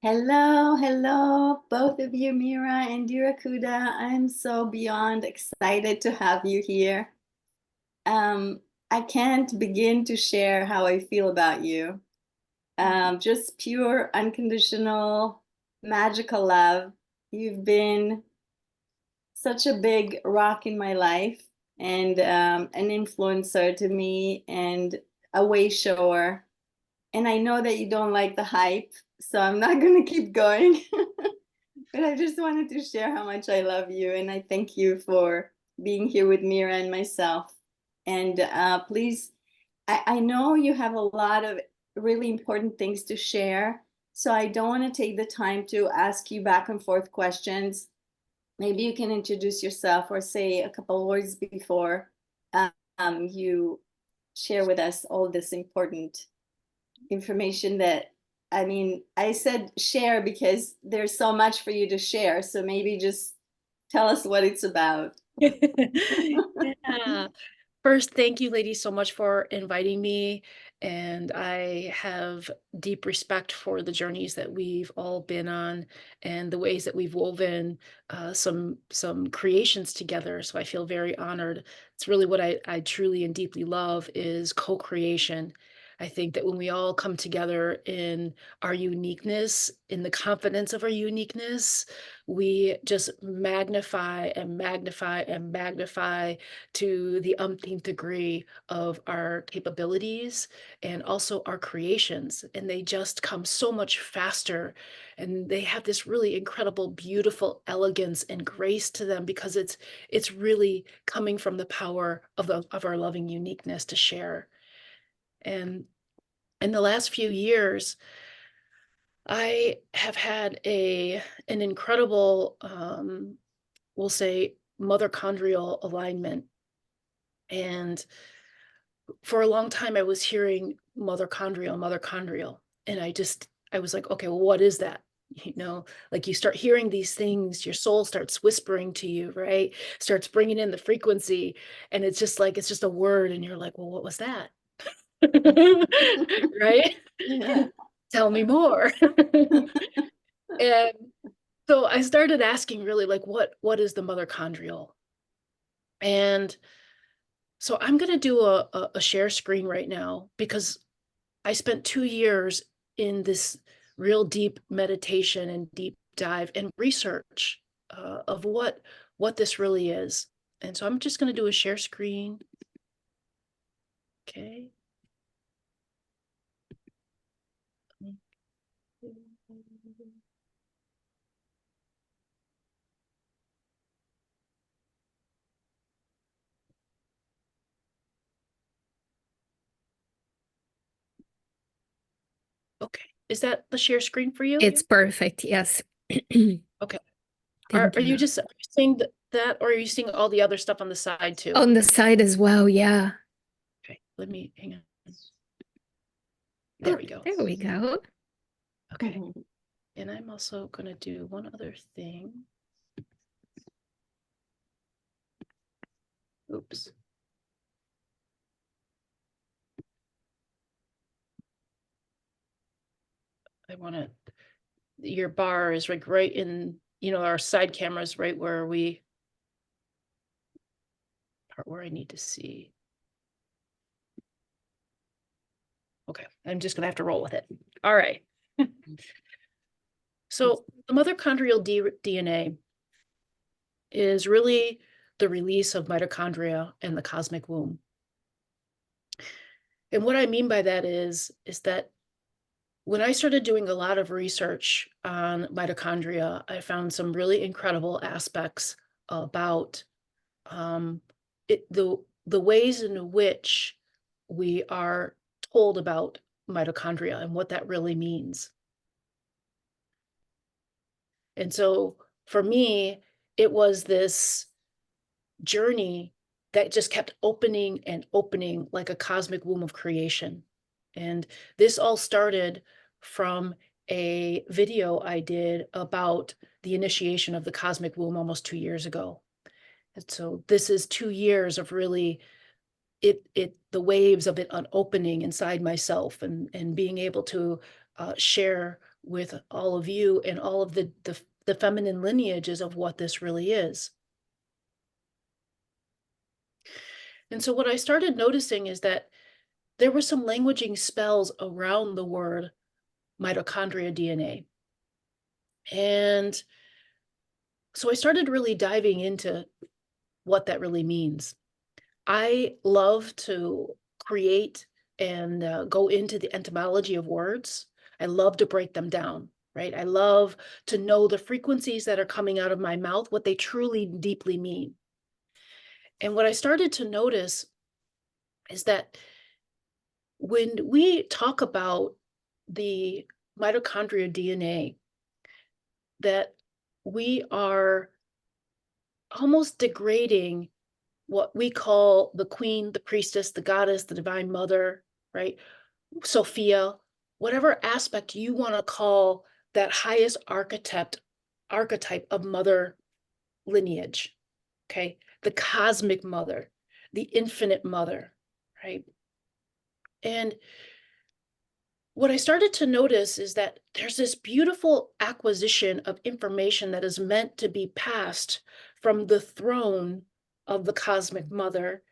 Hello, hello, both of you, Mira and Acurda. I'm so beyond excited to have you here. Um, I can't begin to share how I feel about you. Just pure, unconditional, magical love. You've been such a big rock in my life and an influencer to me and a way shower. And I know that you don't like the hype, so I'm not going to keep going. But I just wanted to share how much I love you, and I thank you for being here with Mira and myself. And please, I know you have a lot of really important things to share, so I don't want to take the time to ask you back and forth questions. Maybe you can introduce yourself or say a couple words before you share with us all this important information that I said share because there's so much for you to share. So maybe just tell us what it's about. Yeah. First, thank you, ladies, so much for inviting me. And I have deep respect for the journeys that we've all been on and the ways that we've woven some creations together. So I feel very honored. It's really what I truly and deeply love is co-creation. I think that when we all come together in our uniqueness, in the confidence of our uniqueness, we just magnify and magnify and magnify to the umpteenth degree of our capabilities and also our creations. And they just come so much faster. And they have this really incredible, beautiful elegance and grace to them because it's really coming from the power of our loving uniqueness to share. And in the last few years, I have had an incredible, we'll say, mitochondrial alignment. And for a long time, I was hearing mitochondrial, and I was like, okay, well, what is that? Like you start hearing these things, your soul starts whispering to you, right? Starts bringing in the frequency, and it's just like it's just a word, and you're like, well, what was that? Right? Yeah. Tell me more. And so I started asking really like what is the mitochondrial? And so I'm going to do a share screen right now because I spent 2 years in this real deep meditation and deep dive and research of what this really is. And so I'm just going to do a share screen. Okay. Okay. Is that the share screen for you? It's perfect. Yes. Okay. Are Thank you you. just seeing that, or are you seeing all the other stuff on the side too? On the side as well. Yeah. Okay, let me hang on. There we go. There we go. Okay. And I'm also going to do one other thing. Oops. I want to, your bar is like right in, our side cameras right where part where I need to see. Okay, I'm just going to have to roll with it. All right. So the mitochondrial DNA is really the release of mitochondria in the cosmic womb. And what I mean by that is that when I started doing a lot of research on mitochondria, I found some really incredible aspects about the ways in which we are told about mitochondria and what that really means. And so for me, it was this journey that just kept opening and opening like a cosmic womb of creation. And this all started from a video I did about the initiation of the cosmic womb almost 2 years ago. And so this is 2 years of really the waves of it opening inside myself and being able to share with all of you and all of the feminine lineages of what this really is. And so what I started noticing is that there were some languaging spells around the word mitochondria DNA. And so I started really diving into what that really means. I love to create and go into the etymology of words. I love to break them down, right? I love to know the frequencies that are coming out of my mouth, what they truly deeply mean. And what I started to notice is that when we talk about the mitochondria DNA, that we are almost degrading what we call the queen, the priestess, the goddess, the divine mother, right? Sophia, whatever aspect you want to call that highest archetype of mother lineage, okay? The cosmic mother, the infinite mother, right? And what I started to notice is that there's this beautiful acquisition of information that is meant to be passed from the throne of the cosmic mother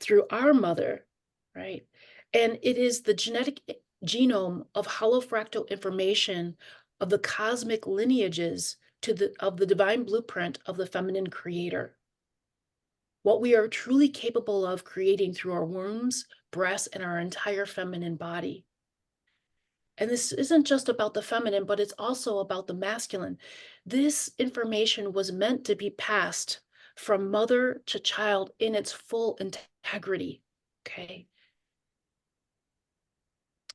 through our mother, right? And it is the genetic genome of holofractal information of the cosmic lineages of the divine blueprint of the feminine creator. What we are truly capable of creating through our wombs, breasts, and our entire feminine body. And this isn't just about the feminine, but it's also about the masculine. This information was meant to be passed from mother to child in its full integrity, okay?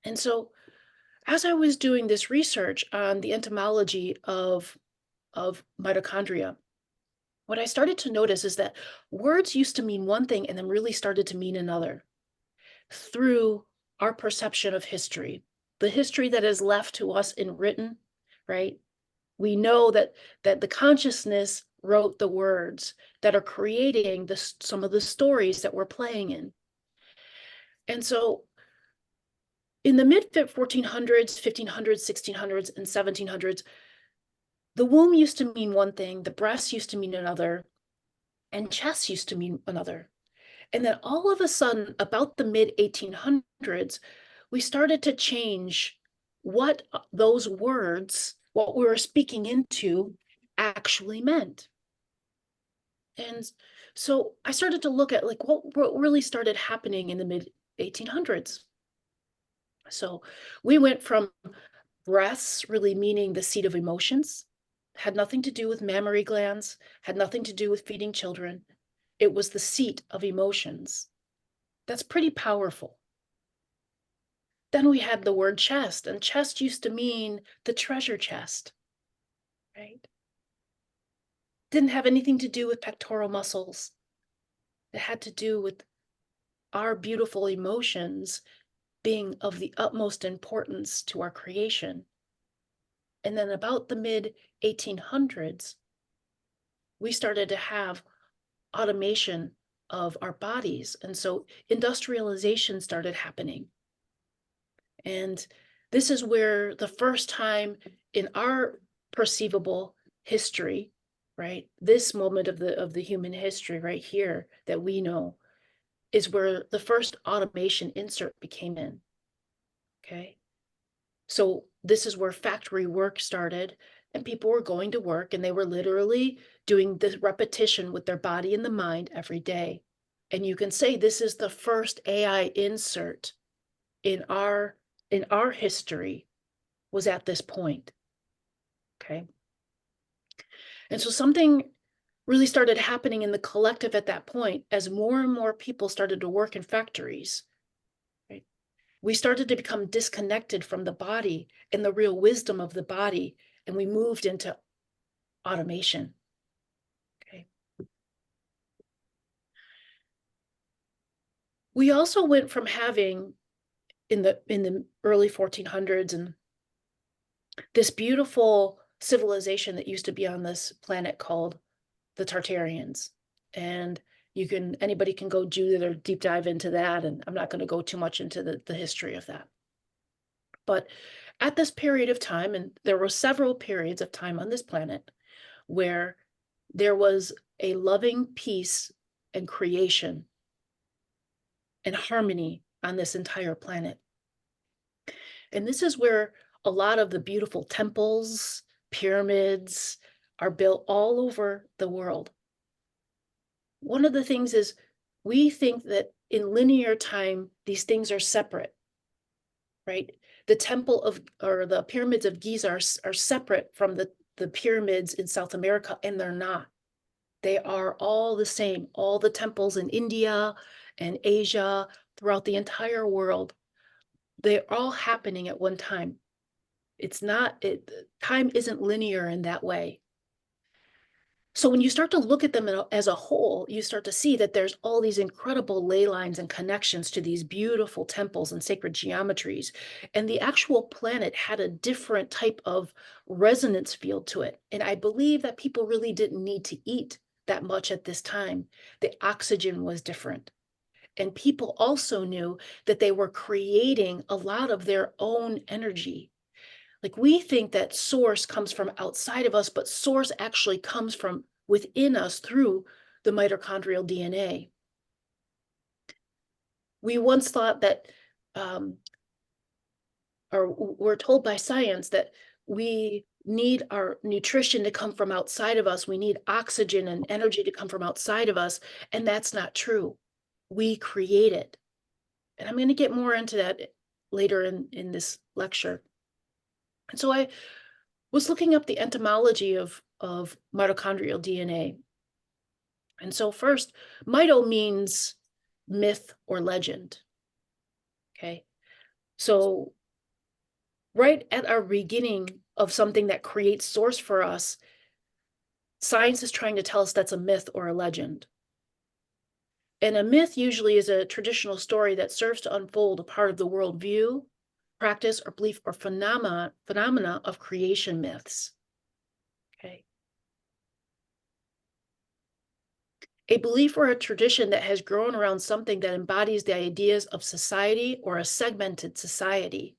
And so as I was doing this research on the etymology of mitochondria, what I started to notice is that words used to mean one thing and then really started to mean another through our perception of history, the history that is left to us in written, right? We know that the consciousness wrote the words that are creating some of the stories that we're playing in. And so in the mid 1400s, 1500s, 1600s, and 1700s, the womb used to mean one thing, the breast used to mean another, and chest used to mean another. And then all of a sudden, about the mid 1800s, we started to change what those words, what we were speaking into, actually meant. And so I started to look at like what really started happening in the mid 1800s. So we went from breasts really meaning the seat of emotions, had nothing to do with mammary glands, had nothing to do with feeding children. It was the seat of emotions. That's pretty powerful. Then we had the word chest, and chest used to mean the treasure chest, right? Didn't have anything to do with pectoral muscles. It had to do with our beautiful emotions being of the utmost importance to our creation. And then about the mid 1800s, we started to have automation of our bodies. And so industrialization started happening. And this is where the first time in our perceivable history, right, this moment of the human history right here that we know is where the first automation insert became in. Okay. So this is where factory work started, and people were going to work and they were literally doing this repetition with their body and the mind every day. And you can say this is the first AI insert in our history was at this point. Okay. And so something really started happening in the collective at that point as more and more people started to work in factories. Right? We started to become disconnected from the body and the real wisdom of the body, and we moved into automation. Okay. We also went from having in the early 1400s and this beautiful civilization that used to be on this planet called the Tartarians. And anybody can go do their deep dive into that. And I'm not going to go too much into the history of that. But at this period of time, and there were several periods of time on this planet where there was a loving peace and creation and harmony on this entire planet. And this is where a lot of the beautiful temples, pyramids are built all over the world. One of the things is we think that in linear time, these things are separate, right? The temple of, or the pyramids of Giza are separate from the pyramids in South America, and they're not. They are all the same. All the temples in India and Asia, throughout the entire world, they're all happening at one time. It's not, time isn't linear in that way. So when you start to look at them as a whole, you start to see that there's all these incredible ley lines and connections to these beautiful temples and sacred geometries. And the actual planet had a different type of resonance field to it. And I believe that people really didn't need to eat that much at this time. The oxygen was different. And people also knew that they were creating a lot of their own energy. Like we think that source comes from outside of us, but source actually comes from within us through the mitochondrial DNA. We once thought that, or we're told by science that we need our nutrition to come from outside of us. We need oxygen and energy to come from outside of us. And that's not true. We create it. And I'm going to get more into that later in this lecture. And so I was looking up the etymology of mitochondrial DNA. And so first, mito means myth or legend. Okay. So right at our beginning of something that creates source for us, science is trying to tell us that's a myth or a legend. And a myth usually is a traditional story that serves to unfold a part of the worldview, practice, or belief, or phenomena of creation myths. Okay. A belief or a tradition that has grown around something that embodies the ideas of society or a segmented society.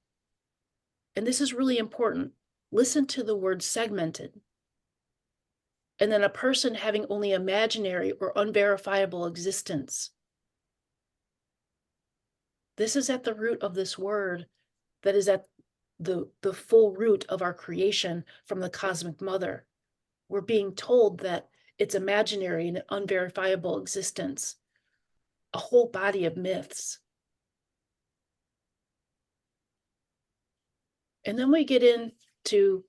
And this is really important. Listen to the word segmented. And then a person having only imaginary or unverifiable existence. This is at the root of this word that is at the full root of our creation from the cosmic mother. We're being told that it's imaginary and unverifiable existence, a whole body of myths. And then we get into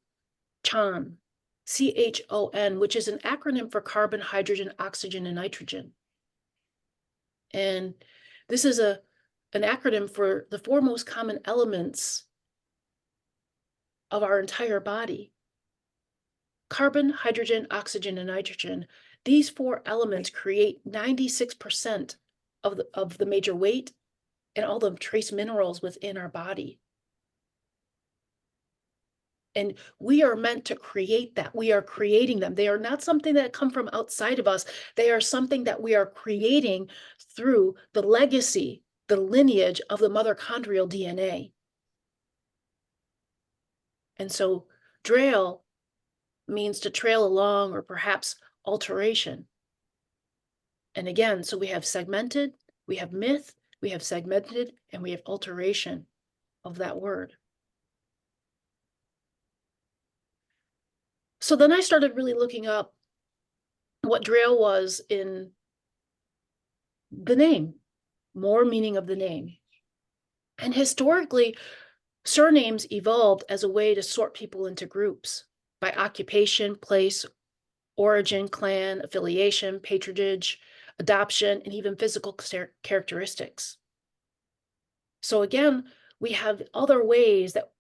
CHON, C-H-O-N, which is an acronym for carbon, hydrogen, oxygen, and nitrogen. And this is an acronym for the four most common elements of our entire body. Carbon, hydrogen, oxygen, and nitrogen. These four elements create 96% of the major weight and all the trace minerals within our body. And we are meant to create that. We are creating them. They are not something that come from outside of us. They are something that we are creating through the legacy, the lineage of the mitochondrial DNA. And so trail means to trail along or perhaps alteration. And again, so we have segmented, we have myth, we have segmented, and we have alteration of that word. So then I started really looking up what Drail was in the name, more meaning of the name. And historically, surnames evolved as a way to sort people into groups by occupation, place, origin, clan, affiliation, patronage, adoption, and even physical characteristics. So again, we have other ways that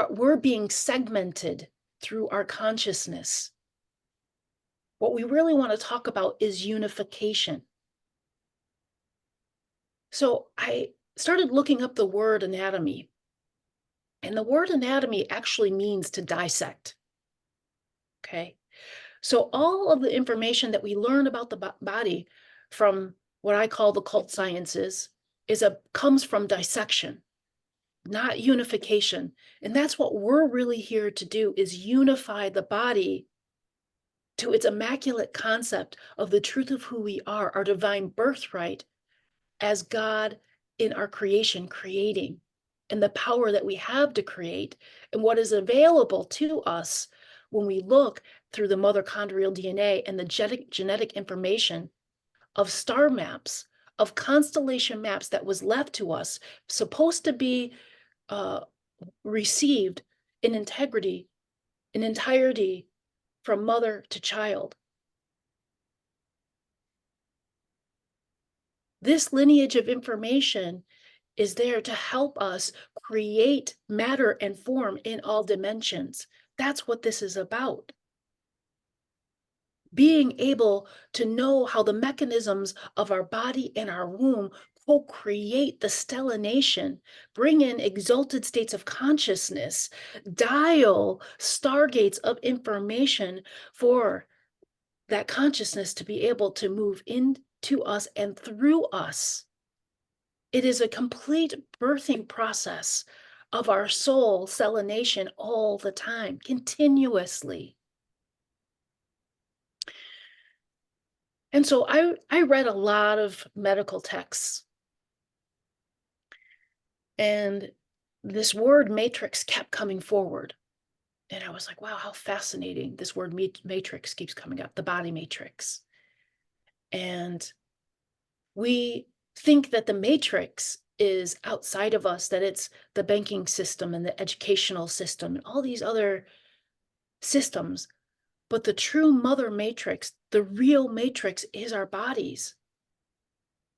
we're being segmented through our consciousness. What we really want to talk about is unification. So I started looking up the word anatomy. And the word anatomy actually means to dissect. Okay. So all of the information that we learn about the body from what I call the cult sciences comes from dissection. not unification. And that's what we're really here to do, is unify the body to its immaculate concept of the truth of who we are, our divine birthright as God in our creation, creating, and the power that we have to create, and what is available to us when we look through the mitochondrial DNA and the genetic information of star maps, of constellation maps that was left to us, supposed to be received in integrity, in entirety, from mother to child. This lineage of information is there to help us create matter and form in all dimensions. That's what this is about. Being able to know how the mechanisms of our body and our womb co-create the stellination, bring in exalted states of consciousness, dial stargates of information for that consciousness to be able to move into us and through us. It is a complete birthing process of our soul stellination all the time, continuously. And so I read a lot of medical texts, and this word matrix kept coming forward. And I was like, wow, how fascinating. This word matrix keeps coming up, the body matrix. And we think that the matrix is outside of us, that it's the banking system and the educational system and all these other systems. But the true mother matrix, the real matrix, is our bodies.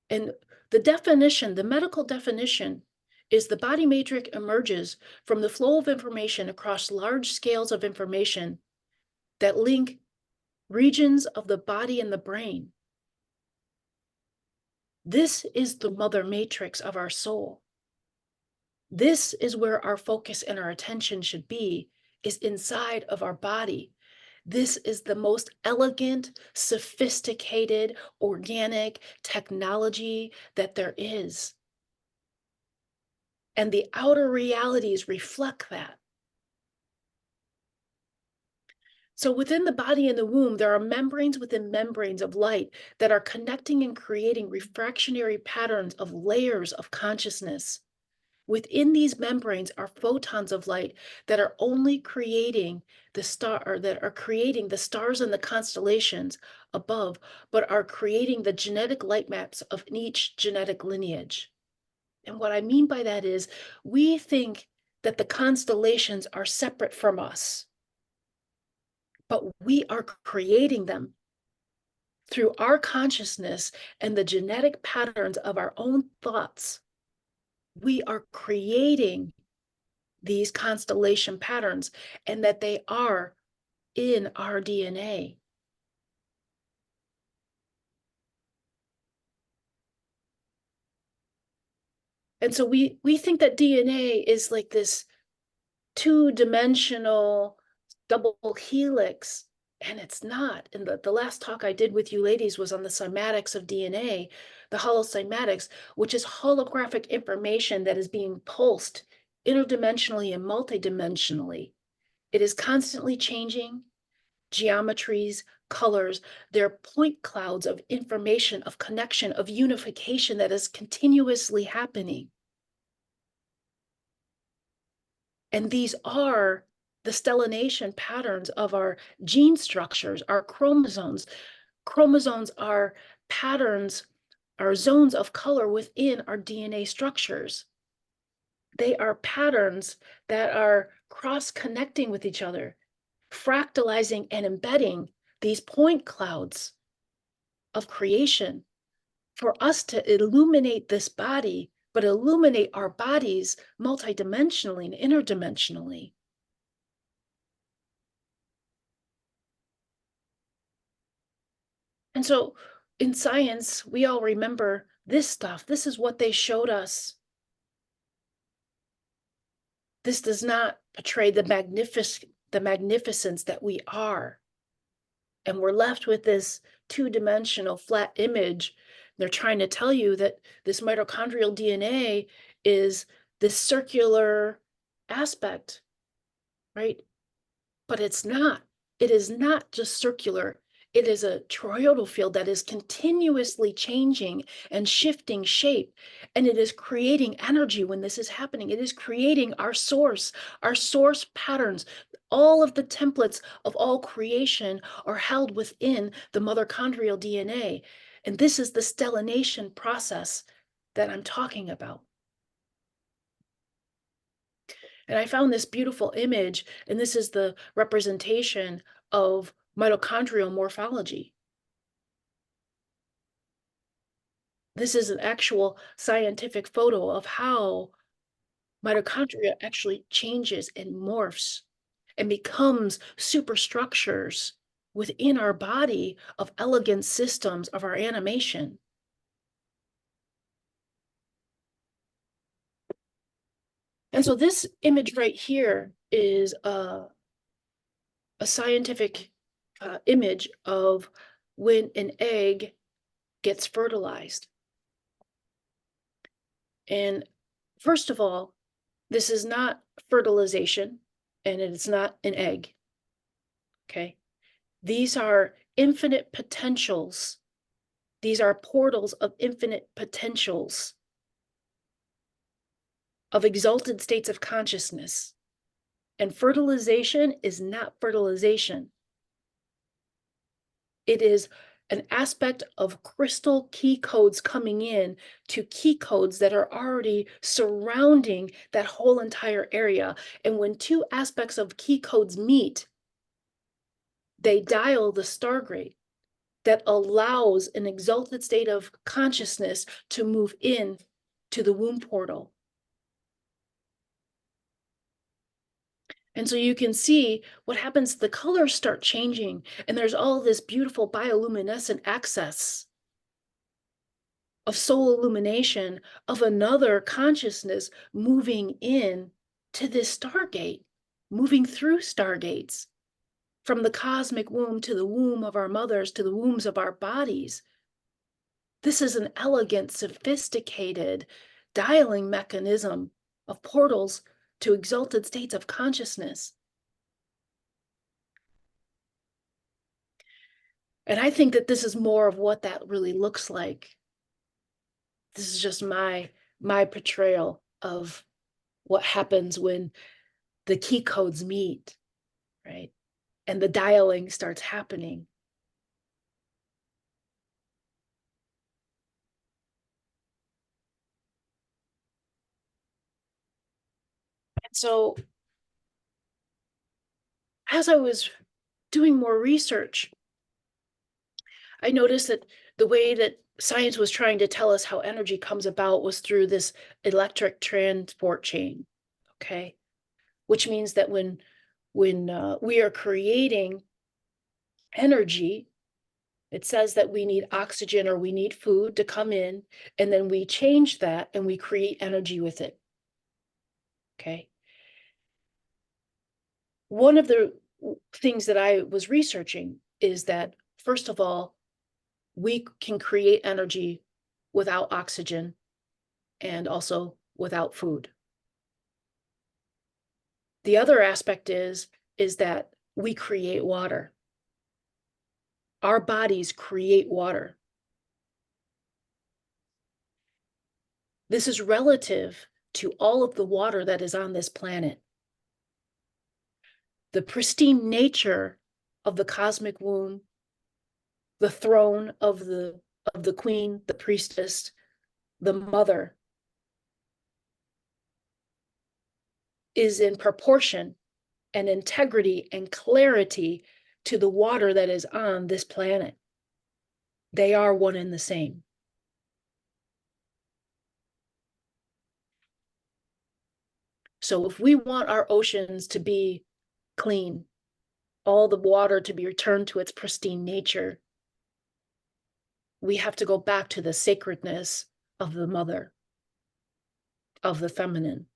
And the definition, the medical definition, is the body matrix emerges from the flow of information across large scales of information that link regions of the body and the brain. This is the mother matrix of our soul. This is where our focus and our attention should be, is inside of our body. This is the most elegant, sophisticated, organic technology that there is. And the outer realities reflect that. So within the body and the womb, there are membranes within membranes of light that are connecting and creating refractionary patterns of layers of consciousness. Within these membranes are photons of light that are only creating the star, or that are creating the stars and the constellations above, but are creating the genetic light maps of each genetic lineage. And what I mean by that is, we think that the constellations are separate from us, but we are creating them through our consciousness and the genetic patterns of our own thoughts. We are creating these constellation patterns, and that they are in our DNA. And so we think that DNA is like this two-dimensional double helix, and it's not. And the last talk I did with you ladies was on the cymatics of DNA, the holocymatics, which is holographic information that is being pulsed interdimensionally and multidimensionally. It is constantly changing geometries, colors. They're point clouds of information, of connection, of unification that is continuously happening. And these are the stellination patterns of our gene structures, our chromosomes. Chromosomes are patterns, are zones of color within our DNA structures. They are patterns that are cross-connecting with each other, fractalizing and embedding these point clouds of creation for us to illuminate this body, but illuminate our bodies multidimensionally and interdimensionally. And so in science, we all remember this stuff. This is what they showed us. This does not portray the magnificence that we are. And we're left with this two-dimensional flat image. They're trying to tell you that this mitochondrial DNA is this circular aspect, right? But it's not. It is not just circular. It is a toroidal field that is continuously changing and shifting shape. And it is creating energy when this is happening. It is creating our source patterns. All of the templates of all creation are held within the mitochondrial DNA. And this is the stellination process that I'm talking about. And I found this beautiful image, and this is the representation of mitochondrial morphology. This is an actual scientific photo of how mitochondria actually changes and morphs and becomes superstructures within our body of elegant systems of our animation. And so this image right here is a scientific image of when an egg gets fertilized. And first of all, this is not fertilization, and it's not an egg. Okay. These are infinite potentials. These are portals of infinite potentials, of exalted states of consciousness. And fertilization is not fertilization. It is an aspect of crystal key codes coming in to key codes that are already surrounding that whole entire area. And when two aspects of key codes meet, they dial the stargate that allows an exalted state of consciousness to move in to the womb portal. And so you can see what happens, the colors start changing, and there's all this beautiful bioluminescent access of soul illumination of another consciousness moving in to this stargate, moving through stargates from the cosmic womb to the womb of our mothers to the wombs of our bodies. This is an elegant, sophisticated dialing mechanism of portals to exalted states of consciousness. And I think that this is more of what that really looks like. This is just my portrayal of what happens when the key codes meet, right? And the dialing starts happening. And so as I was doing more research, I noticed that the way that science was trying to tell us how energy comes about was through this electric transport chain, okay? Which means that when we are creating energy, it says that we need oxygen or we need food to come in, and then we change that and we create energy with it, okay? One of the things that I was researching is that, first of all, we can create energy without oxygen and also without food. The other aspect is that we create water. Our bodies create water. This is relative to all of the water that is on this planet. The pristine nature of the cosmic womb, the throne of the queen, the priestess, the mother, is in proportion and integrity and clarity to the water that is on this planet. They are one and the same. So if we want our oceans to be clean, all the water to be returned to its pristine nature, we have to go back to the sacredness of the mother, of the feminine.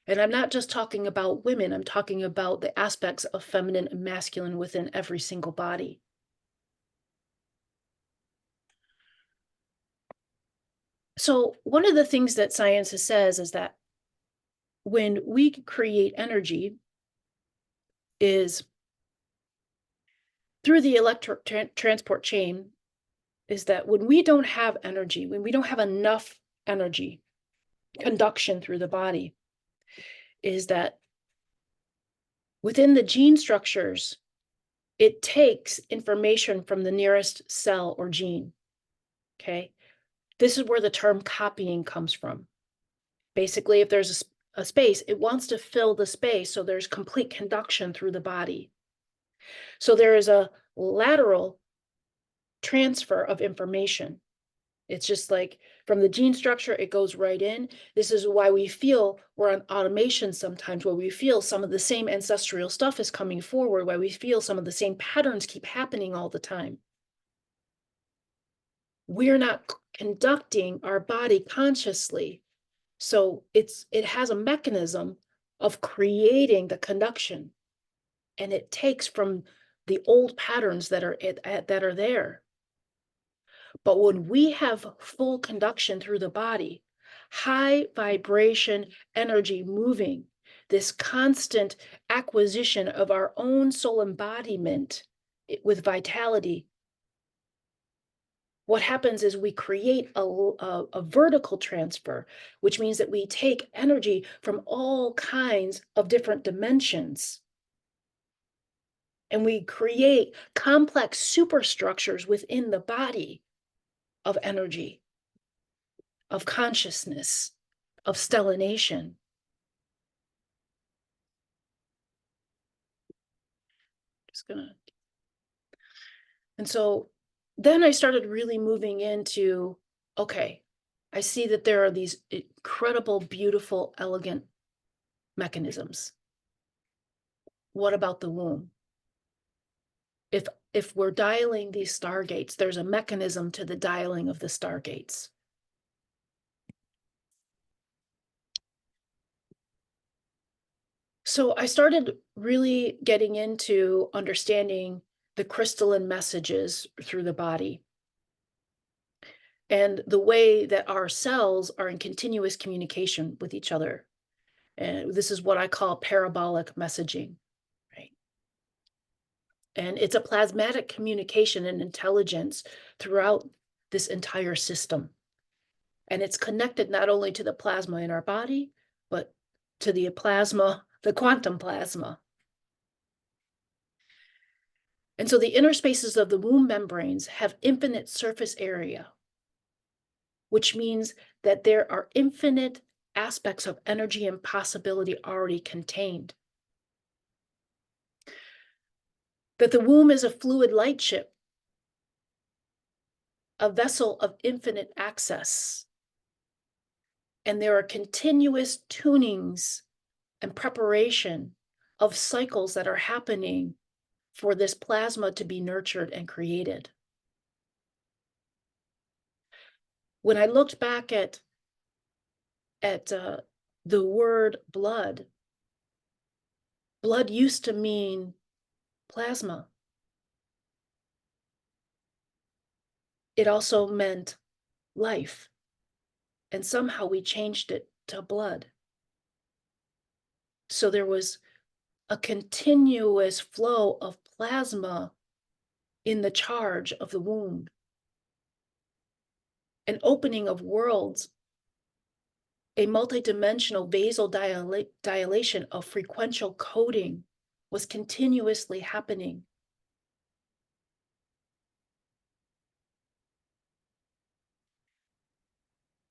And I'm not just talking about women, I'm talking about the aspects of feminine and masculine within every single body. So one of the things that science says is that when we create energy is through the electric transport chain, is that when we don't have energy, when we don't have enough energy, conduction through the body, is that within the gene structures, it takes information from the nearest cell or gene, okay? This is where the term copying comes from. Basically, if there's a space, it wants to fill the space so there's complete conduction through the body. So there is a lateral transfer of information. It's just like from the gene structure, it goes right in. This is why we feel we're on automation sometimes, where we feel some of the same ancestral stuff is coming forward, why we feel some of the same patterns keep happening all the time. We're not conducting our body consciously. So it has a mechanism of creating the conduction. And it takes from the old patterns that are there. But when we have full conduction through the body, high vibration energy moving, this constant acquisition of our own soul embodiment with vitality, what happens is we create a vertical transfer, which means that we take energy from all kinds of different dimensions. And we create complex superstructures within the body of energy, of consciousness, of stellination. And so then I started really moving into, okay, I see that there are these incredible, beautiful, elegant mechanisms. What about the womb? If we're dialing these stargates, there's a mechanism to the dialing of the stargates. So I started really getting into understanding the crystalline messages through the body and the way that our cells are in continuous communication with each other. And this is what I call parabolic messaging, right? And it's a plasmatic communication and intelligence throughout this entire system. And it's connected not only to the plasma in our body, but to the plasma, the quantum plasma. And so the inner spaces of the womb membranes have infinite surface area, which means that there are infinite aspects of energy and possibility already contained. That the womb is a fluid light ship, a vessel of infinite access. And there are continuous tunings and preparation of cycles that are happening for this plasma to be nurtured and created. When I looked back at the word blood, blood used to mean plasma. It also meant life. And somehow we changed it to blood. So there was a continuous flow of plasma in the charge of the womb. An opening of worlds, a multidimensional vasodilation of frequential coding was continuously happening.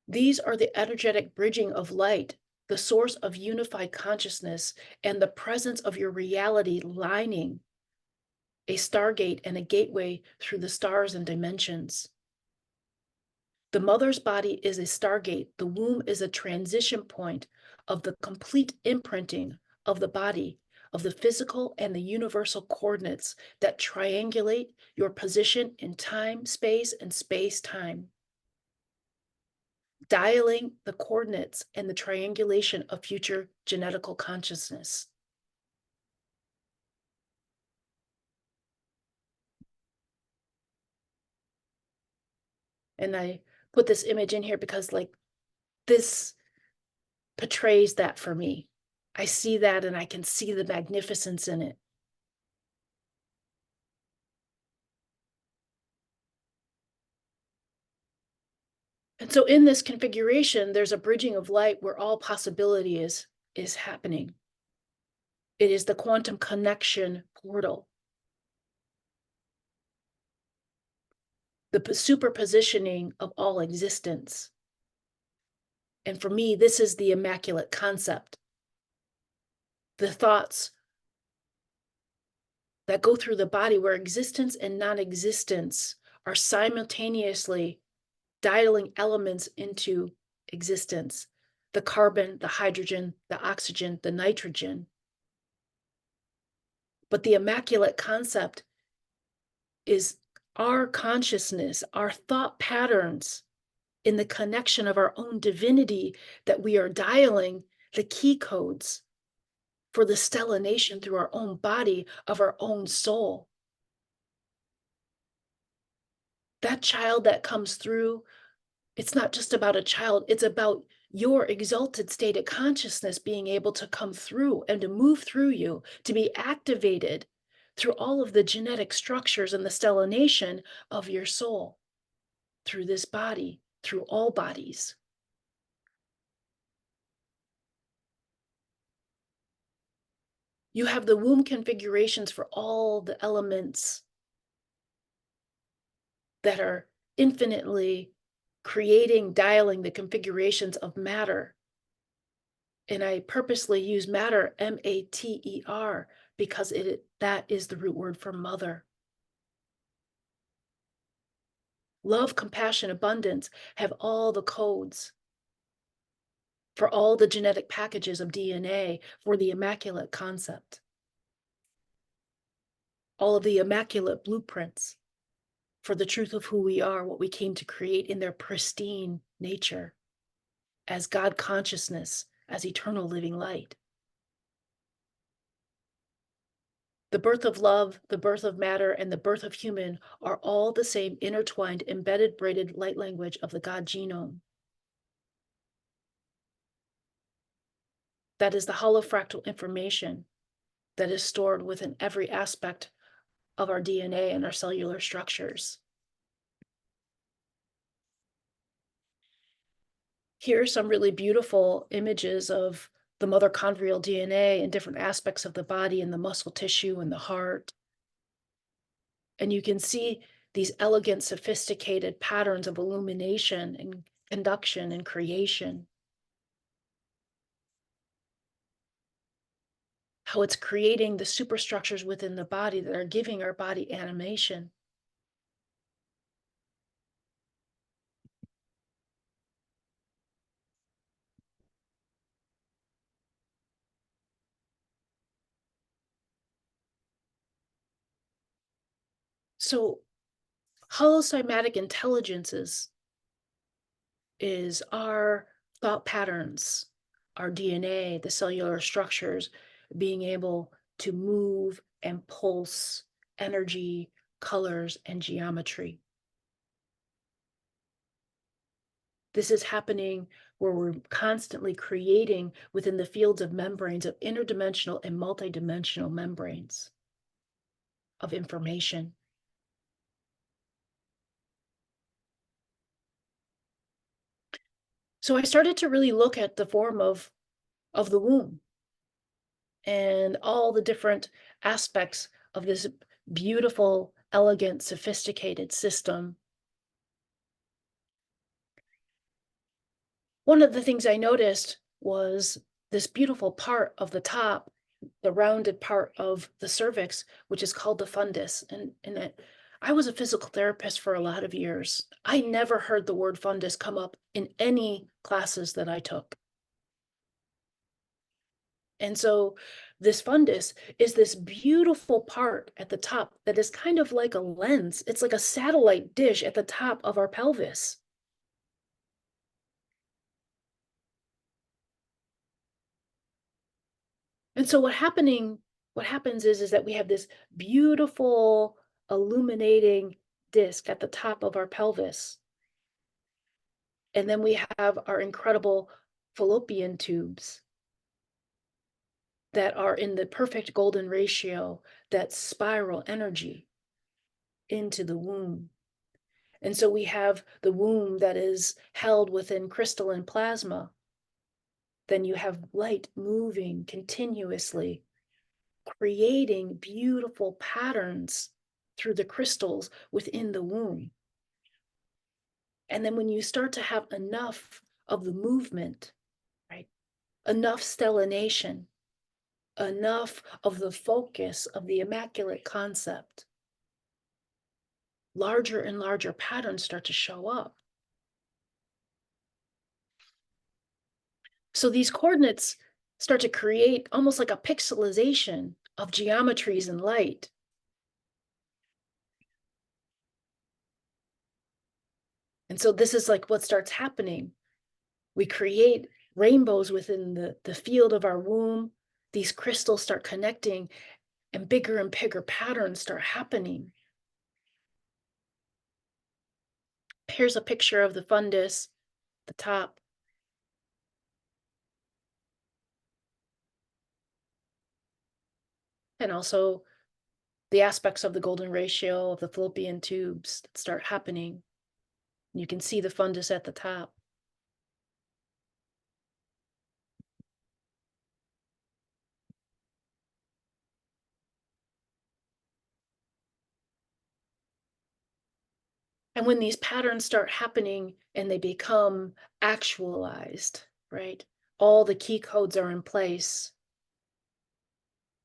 These are the energetic bridging of light, the source of unified consciousness, and the presence of your reality lining a stargate and a gateway through the stars and dimensions. The mother's body is a stargate. The womb is a transition point of the complete imprinting of the body, of the physical and the universal coordinates that triangulate your position in time, space, and space-time. Dialing the coordinates and the triangulation of future genetical consciousness. And I put this image in here because like this portrays that for me. I see that and I can see the magnificence in it. And so in this configuration, there's a bridging of light where all possibility is happening. It is the quantum connection portal. The superpositioning of all existence. And for me, this is the immaculate concept. The thoughts that go through the body where existence and non-existence are simultaneously dialing elements into existence. The carbon, the hydrogen, the oxygen, the nitrogen. But the immaculate concept is our consciousness, our thought patterns in the connection of our own divinity that we are dialing the key codes for the stellination through our own body of our own soul. That child that comes through, it's not just about a child, it's about your exalted state of consciousness being able to come through and to move through you, to be activated through all of the genetic structures and the stellination of your soul, through this body, through all bodies. You have the womb configurations for all the elements that are infinitely creating, dialing the configurations of matter. And I purposely use matter, M-A-T-E-R, because that is the root word for mother. Love, compassion, abundance have all the codes for all the genetic packages of DNA for the immaculate concept. All of the immaculate blueprints for the truth of who we are, what we came to create in their pristine nature as God consciousness, as eternal living light. The birth of love, the birth of matter, and the birth of human are all the same intertwined, embedded, braided light language of the God genome. That is the holofractal information that is stored within every aspect of our DNA and our cellular structures. Here are some really beautiful images of the mitochondrial DNA in different aspects of the body and the muscle tissue and the heart. And you can see these elegant, sophisticated patterns of illumination and conduction and creation. How it's creating the superstructures within the body that are giving our body animation. So holocymatic intelligences is our thought patterns, our DNA, the cellular structures being able to move and pulse energy, colors, and geometry. This is happening where we're constantly creating within the fields of membranes of interdimensional and multidimensional membranes of information. So I started to really look at the form of the womb and all the different aspects of this beautiful, elegant, sophisticated system. One of the things I noticed was this beautiful part of the top, the rounded part of the cervix, which is called the fundus. I was a physical therapist for a lot of years. I never heard the word fundus come up in any classes that I took. And so this fundus is this beautiful part at the top that is kind of like a lens. It's like a satellite dish at the top of our pelvis. And so what happens is that we have this beautiful illuminating disc at the top of our pelvis. And then we have our incredible fallopian tubes that are in the perfect golden ratio that spiral energy into the womb. And so we have the womb that is held within crystalline plasma. Then you have light moving continuously, creating beautiful patterns through the crystals within the womb. And then when you start to have enough of the movement, right, enough stellination, enough of the focus of the immaculate concept, larger and larger patterns start to show up. So these coordinates start to create almost like a pixelization of geometries and light. And so this is like what starts happening. We create rainbows within the field of our womb. These crystals start connecting and bigger patterns start happening. Here's a picture of the fundus, the top. And also the aspects of the golden ratio of the fallopian tubes that start happening. You can see the fundus at the top. And when these patterns start happening and they become actualized, right? All the key codes are in place.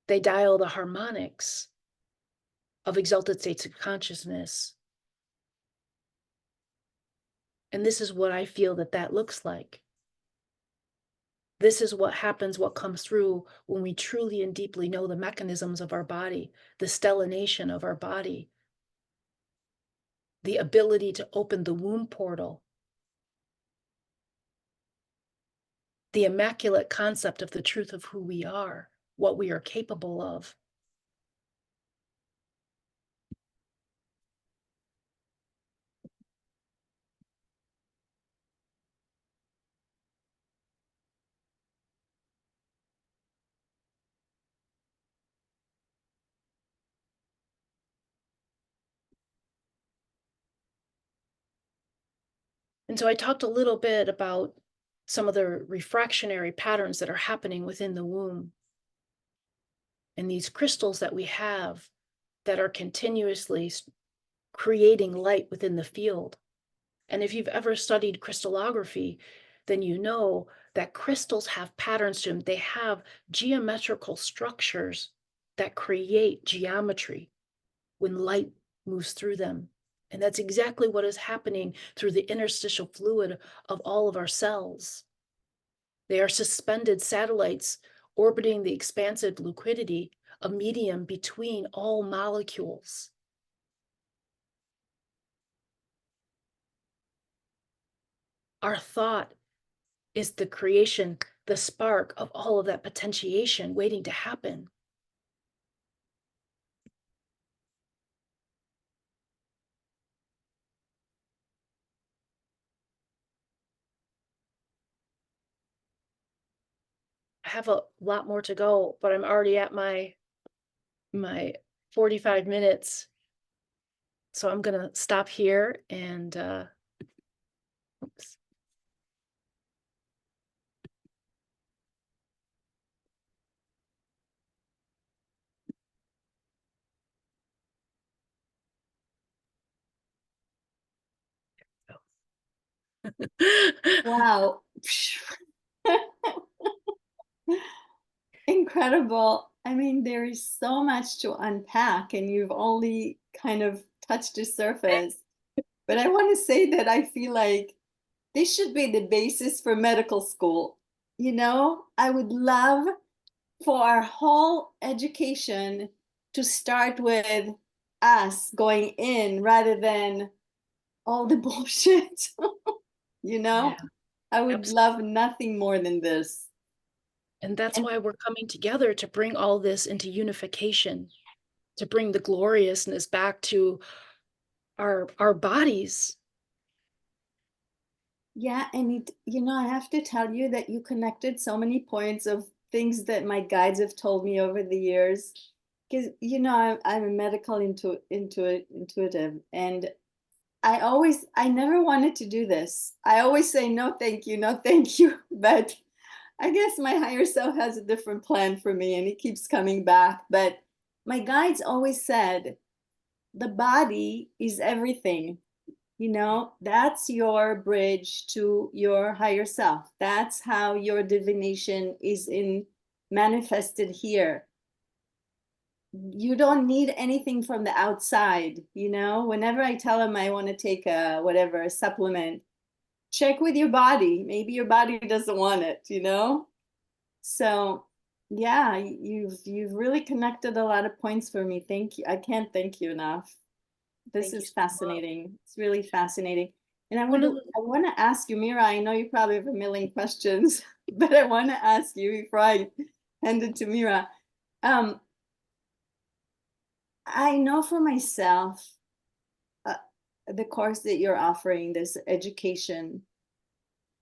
They dial the harmonics of exalted states of consciousness. And this is what I feel that looks like. This is what happens, what comes through when we truly and deeply know the mechanisms of our body, the stellination of our body, the ability to open the womb portal, the immaculate concept of the truth of who we are, what we are capable of. And so I talked a little bit about some of the refractionary patterns that are happening within the womb. And these crystals that we have that are continuously creating light within the field. And if you've ever studied crystallography, then you know that crystals have patterns to them. They have geometrical structures that create geometry when light moves through them. And that's exactly what is happening through the interstitial fluid of all of our cells. They are suspended satellites orbiting the expansive liquidity, a medium between all molecules. Our thought is the creation, the spark of all of that potentiation waiting to happen. I have a lot more to go, but I'm already at my 45 minutes. So I'm gonna stop here and oops. Wow. Incredible. I mean, there is so much to unpack, and you've only kind of touched the surface. But I want to say that I feel like this should be the basis for medical school. You know, I would love for our whole education to start with us going in rather than all the bullshit. You Yeah, know, I would absolutely. love nothing more than this. And that's And why we're coming together to bring all this into unification, to bring the gloriousness back to our bodies. Yeah, and I have to tell you that you connected so many points of things that my guides have told me over the years. Because, I'm a medical intuitive, and I never wanted to do this. I always say, no, thank you, no, thank you. But I guess my higher self has a different plan for me, and he keeps coming back. But my guides always said, the body is everything. That's your bridge to your higher self. That's how your divination is in manifested here. You don't need anything from the outside. Whenever I tell them I want to take a supplement, check with your body. Maybe your body doesn't want it. So yeah, you've really connected a lot of points for me. Thank you. I can't thank you enough. This Thank you is so much. fascinating. It's really fascinating. And One of the I want to ask you, Mira, I know you probably have a million questions, but I want to ask you before I hand it to Mira. Um, I know for myself, uh, the course that you're offering, this education,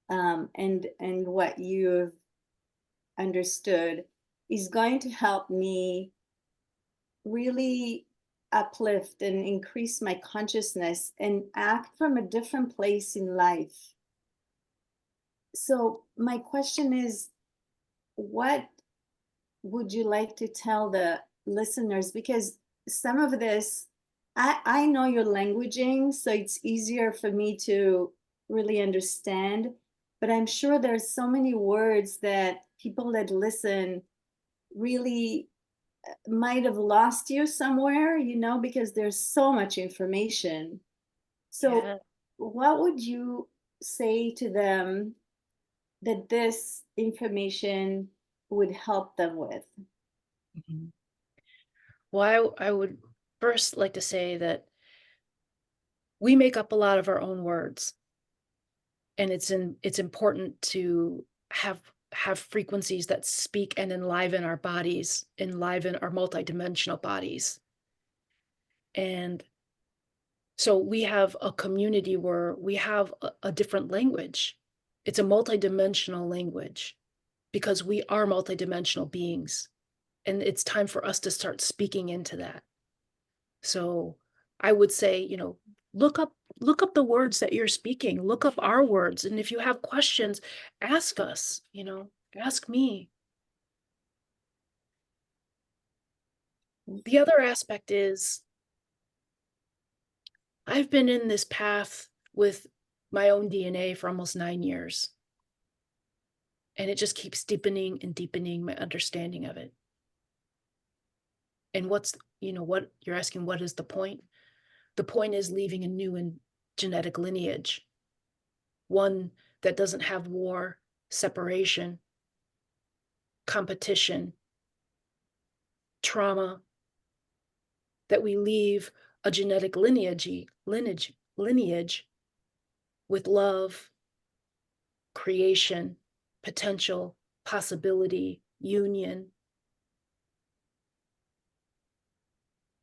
and what you've understood is going to help me really uplift and increase my consciousness and act from a different place in life. So my question is, what would you like to tell the listeners? Because some of this, I know your languaging, so it's easier for me to really understand. But I'm sure there's so many words that people that listen really might have lost you somewhere, because there's so much information. So, Yeah. what would you say to them that this information would help them with? Mhm. Well, I would first like to say that we make up a lot of our own words, and it's important to have frequencies that speak and enliven our bodies, enliven our multidimensional bodies. And so we have a community where we have a different language. It's a multidimensional language because we are multidimensional beings. And it's time for us to start speaking into that. So I would say, look up the words that you're speaking, look up our words. And if you have questions, ask us, ask me. The other aspect is I've been in this path with my own DNA for almost 9 years. And it just keeps deepening and deepening my understanding of it. And what you're asking, what is the point? The point is leaving a new and genetic lineage, one that doesn't have war, separation, competition, trauma, that we leave a genetic lineage with love, creation, potential, possibility, union,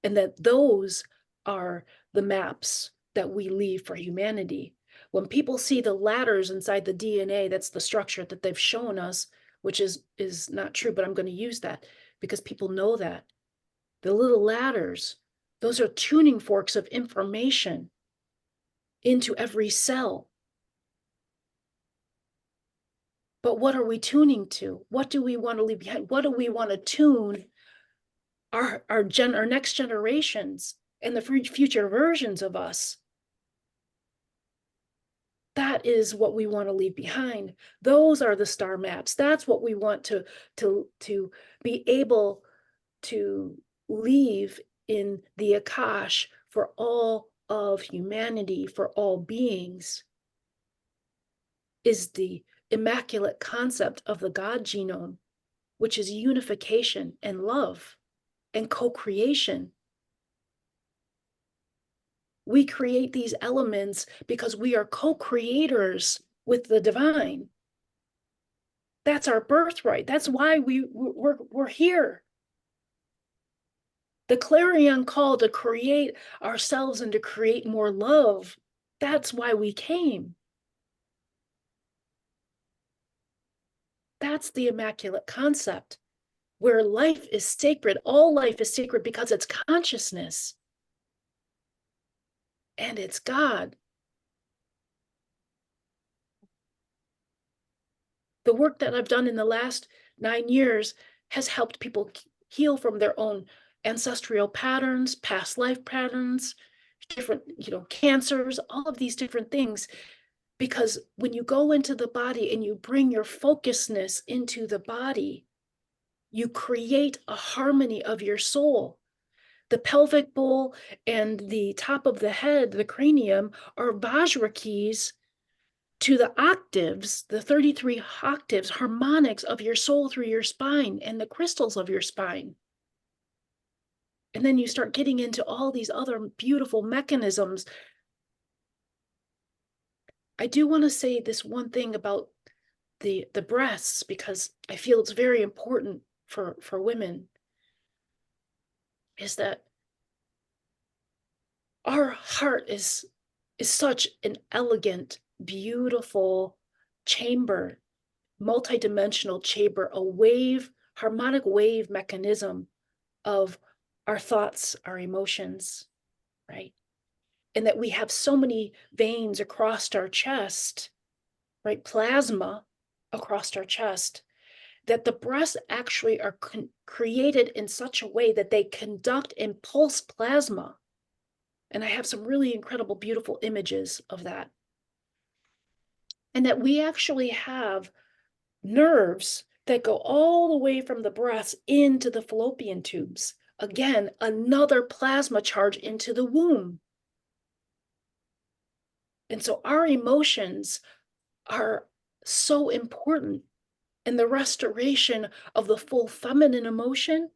and that those are the maps that we leave for humanity. When people see the ladders inside the DNA, that's the structure that they've shown us, which is not true, but I'm going to use that because people know that. The little ladders, those are tuning forks of information into every cell. But what are we tuning to? What do we want to leave behind? What do we want to tune our next generations and the future versions of us? That is what we want to leave behind. Those are the star maps. That's what we want to be able to leave in the Akash for all of humanity, for all beings, is the immaculate concept of the God genome, which is unification and love and co-creation. We create these elements because we are co-creators with the divine. That's our birthright. That's why we're here. The clarion call to create ourselves and to create more love. That's why we came. That's the Immaculate Concept, where life is sacred. All life is sacred because it's consciousness. And it's God. The work that I've done in the last 9 years has helped people heal from their own ancestral patterns, past life patterns, different, cancers, all of these different things. Because when you go into the body and you bring your focusness into the body, you create a harmony of your soul. The pelvic bowl and the top of the head, the cranium, are Vajra keys to the octaves, the 33 octaves, harmonics of your soul through your spine and the crystals of your spine. And then you start getting into all these other beautiful mechanisms. I do want to say this one thing about the breasts, because I feel it's very important for women, is that our heart is such an elegant, beautiful chamber, multidimensional chamber, a wave, harmonic wave mechanism of our thoughts, our emotions, right? And that we have so many veins across our chest, right? Plasma across our chest, that the breasts actually are created in such a way that they conduct and pulse plasma. And I have some really incredible, beautiful images of that. And that we actually have nerves that go all the way from the breasts into the fallopian tubes. Again, another plasma charge into the womb. And so our emotions are so important. And the restoration of the full feminine emotion,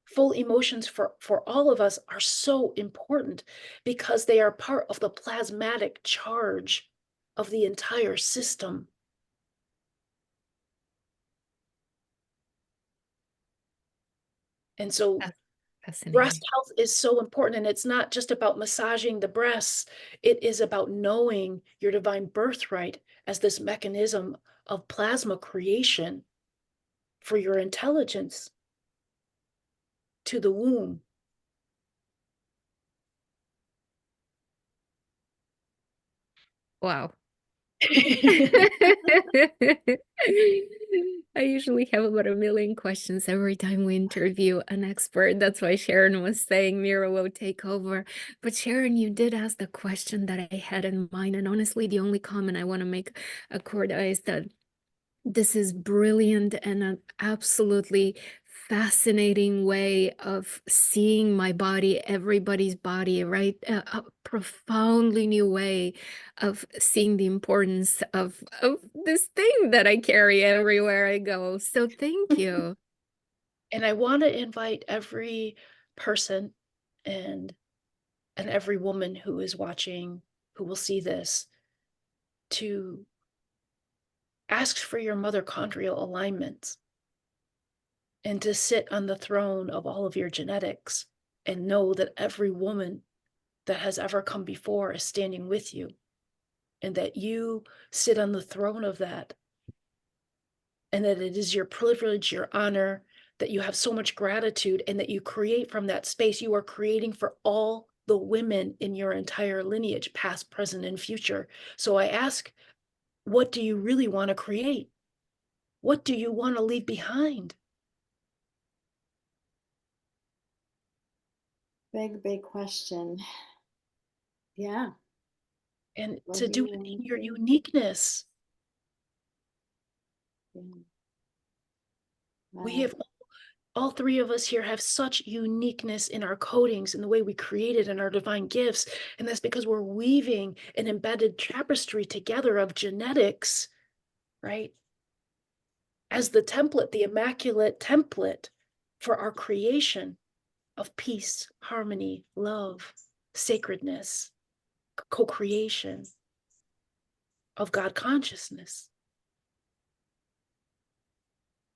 full emotions for all of us, are so important because they are part of the plasmatic charge of the entire system. And so breast Fascinating. health is so important, and it's not just about massaging the breasts. It is about knowing your divine birthright as this mechanism of plasma creation for your intelligence to the womb. Wow. I usually have about a million questions every time we interview an expert. That's why Sharon was saying Mira will take over. But Sharon, you did ask the question that I had in mind. And honestly, the only comment I want to make, Acurda, is that this is brilliant and an absolutely fascinating way of seeing my body, everybody's body, right? A profoundly new way of seeing the importance of this thing that I carry everywhere I go. So thank you. And I want to invite every person and every woman who is watching, who will see this, to ask for your mitochondrial alignments and to sit on the throne of all of your genetics and know that every woman that has ever come before is standing with you, and that you sit on the throne of that, and that it is your privilege, your honor, that you have so much gratitude, and that you create from that space. You are creating for all the women in your entire lineage, past, present, and future. So I ask, what do you really want to create? What do you want to leave behind? Big question. Yeah. And What to do do you it want in to your do? uniqueness. Yeah. We Wow. have, all three of us here have such uniqueness in our codings and the way we created and our divine gifts. And that's because we're weaving an embedded tapestry together of genetics, right? As the template, the immaculate template for our creation of peace, harmony, love, sacredness, co-creation of God consciousness.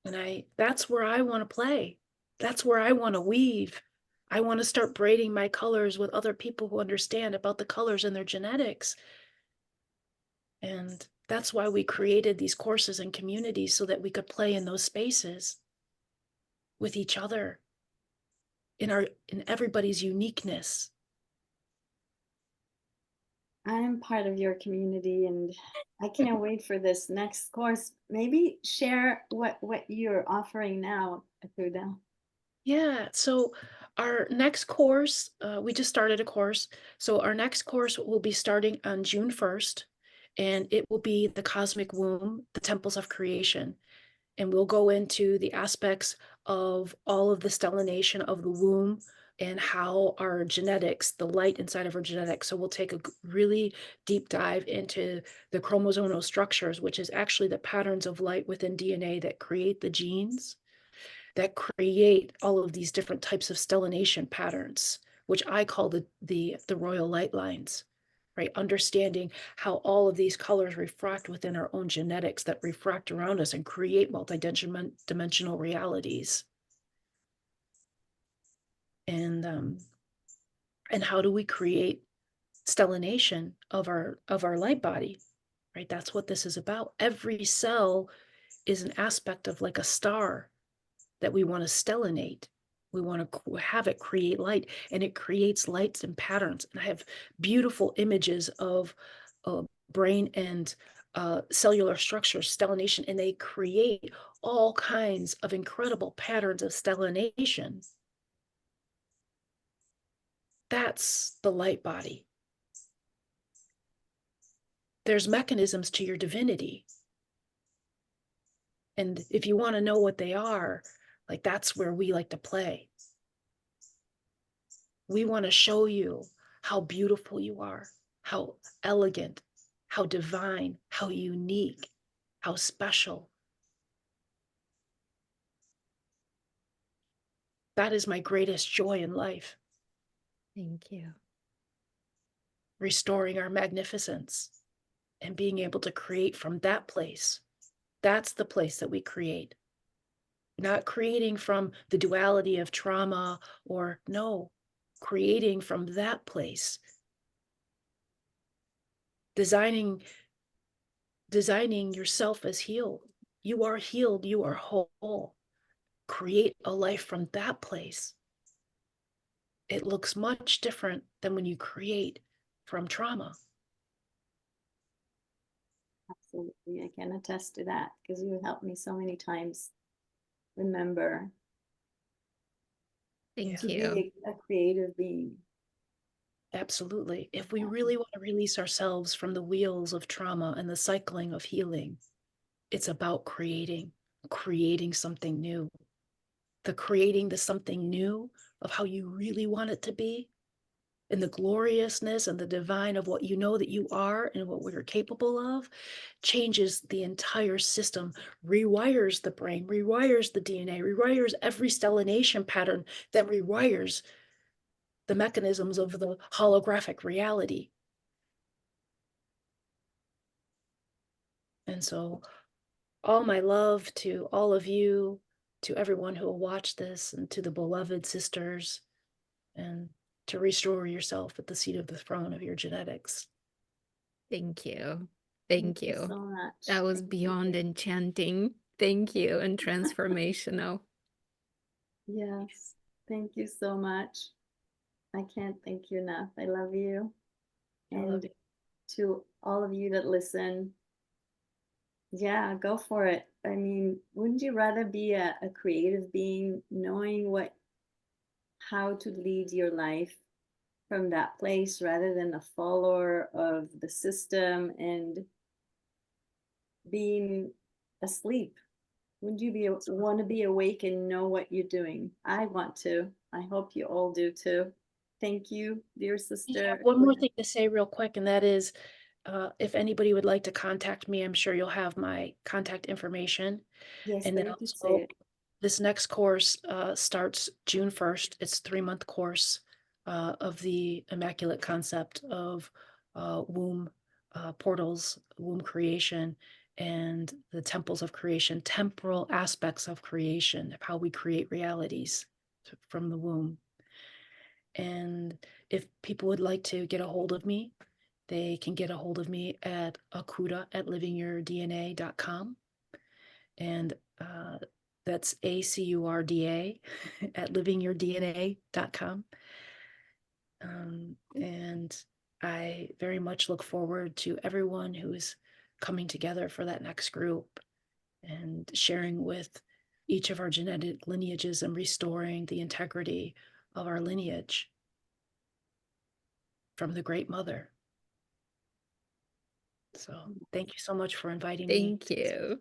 And that's where I want to play. That's where I want to weave. I want to start braiding my colors with other people who understand about the colors and their genetics. And That's why we created these courses and communities, so that we could play in those spaces with each other, in everybody's uniqueness. I'm part of your community, and I can't wait for this next course. Maybe share what you're offering now, Acurda. Yeah, so our next course, we just started a course. So our next course will be starting on June 1st, and it will be the cosmic womb, the temples of creation. And we'll go into the aspects of all of the stellination of the womb and how our genetics, the light inside of our genetics. So we'll take a really deep dive into the chromosomal structures, which is actually the patterns of light within DNA that create the genes, that create all of these different types of stellination patterns, which I call the royal light lines. Right, understanding how all of these colors refract within our own genetics that refract around us and create multi-dimensional realities. And how do we create stellination of our light body? Right, that's what this is about. Every cell is an aspect of like a star that we want to stellinate. We want to have it create light, and it creates lights and patterns. And I have beautiful images of brain and cellular structures, stellination, and they create all kinds of incredible patterns of stellination. That's the light body. There's mechanisms to your divinity. And if you want to know what they are, like that's where we like to play. We want to show you how beautiful you are, how elegant, how divine, how unique, how special. That is my greatest joy in life. Thank you. Restoring our magnificence and being able to create from that place. That's the place that we create. Not creating from the duality of trauma, or no, creating from that place. Designing yourself as healed. You are healed, you are whole. Create a life from that place. It looks much different than when you create from trauma. Absolutely, I can attest to that because you helped me so many times remember Thank to you. be a creative being. Absolutely. If we really want to release ourselves from the wheels of trauma and the cycling of healing, it's about creating something new. Creating the something new of how you really want it to be, and the gloriousness and the divine of what you know that you are and what we're capable of, changes the entire system, rewires the brain, rewires the DNA, rewires every stellination pattern, that rewires the mechanisms of the holographic reality. And so all my love to all of you, to everyone who will watch this, and to the beloved sisters, and to restore yourself at the seat of the throne of your genetics. Thank you. Thank Thank you you. so much. That was Thank beyond you. enchanting. Thank you, and transformational. Yes, thank you so much. I can't thank you enough. I love you. I love And you. to all of you that listen, yeah, go for it. I mean, wouldn't you rather be a creative being, knowing how to lead your life from that place rather than a follower of the system and being asleep? Wouldn't you want to be awake and know what you're doing? I want to. I hope you all do too. Thank you, dear I have sister. one more thing to say real quick, and that is, if anybody would like to contact me, I'm sure you'll have my contact information. Yes, And but then you could say also, it. this next course starts June 1st. It's a 3-month course of the immaculate concept of womb portals, womb creation, and the temples of creation, temporal aspects of creation, of how we create realities from the womb. And if people would like to get a hold of me, they can get a hold of me at Acurda at livingyourdna.com. And that's ACURDA at livingyourdna.com. And I very much look forward to everyone who is coming together for that next group and sharing with each of our genetic lineages and restoring the integrity of our lineage from the Great Mother. So thank you so much for inviting me. Thank you.